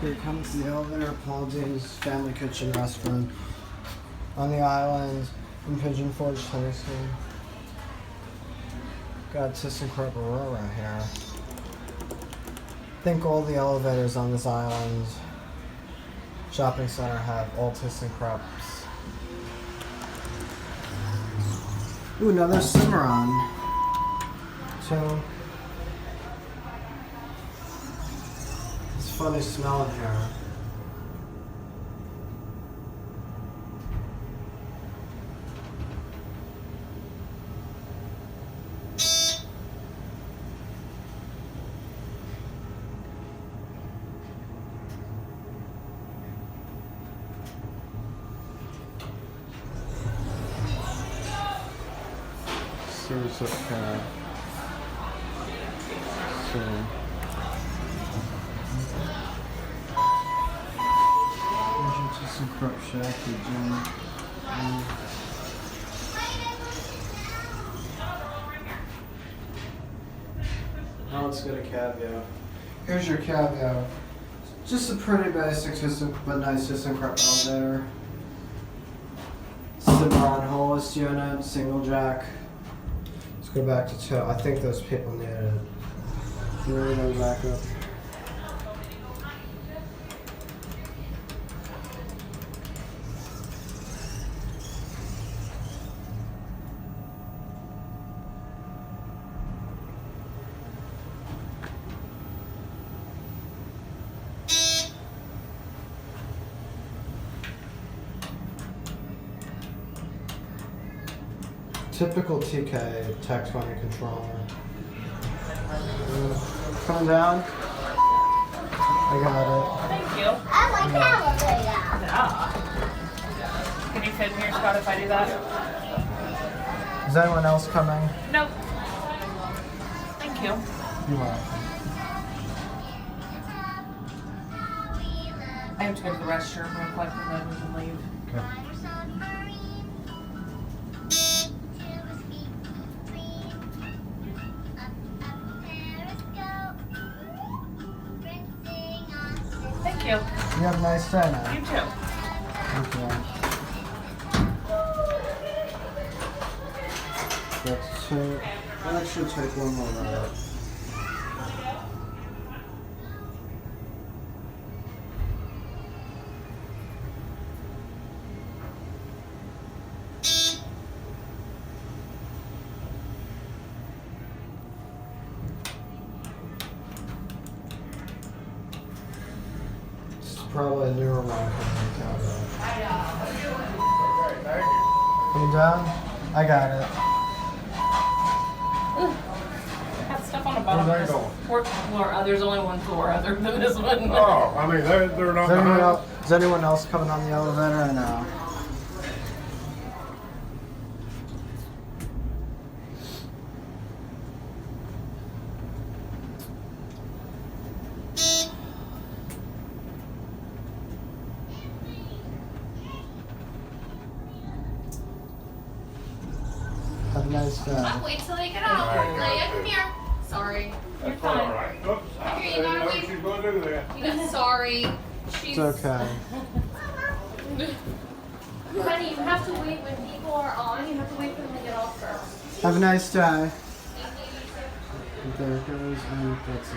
Here comes the elevator, Paul Dean's Family Kitchen Restaurant on the island in Pigeon Forge, Tennessee. Got ThyssenKrupp Aurora here. I think all the elevators on this island shopping center have all ThyssenKrupps. Ooh, another Cimarron. So it's funny smell in here. Series of so ThyssenKrupp Shack, Pigeon. Now let's get a caveat. Here's your caveat. Just a pretty basic but nice ThyssenKrupp elevator. Cimarron hoist unit, single jack. Let's go back to 2. I think those people needed it. Really go back up. Typical TK Tech 20 controller. Coming down. I got it. Thank you. I like that Yeah. Can you fit in here, Scott, if I do that? Is anyone else coming? Nope. Thank you. You are. I have to go to the restroom real quick and then we can leave. Okay. Thank you. You have a nice day now. You too. Thank you. That's 2. I'll actually take one more out. Probably a newer one coming down. I got it. I have stuff on the bottom. Where they of this fourth floor. There's only one floor other than this one. Oh, I mean, they're not behind. Is anyone else coming on the elevator or no? Have a nice day. Wait till they get out. Leia, come here. Sorry. That's all right. Oops, I Here, you didn't gotta know wait. she was going to do that. Sorry. She's... It's okay. Honey, you have to wait when people are on. You have to wait for them to get off first. Have a nice day. There it goes, and that's it.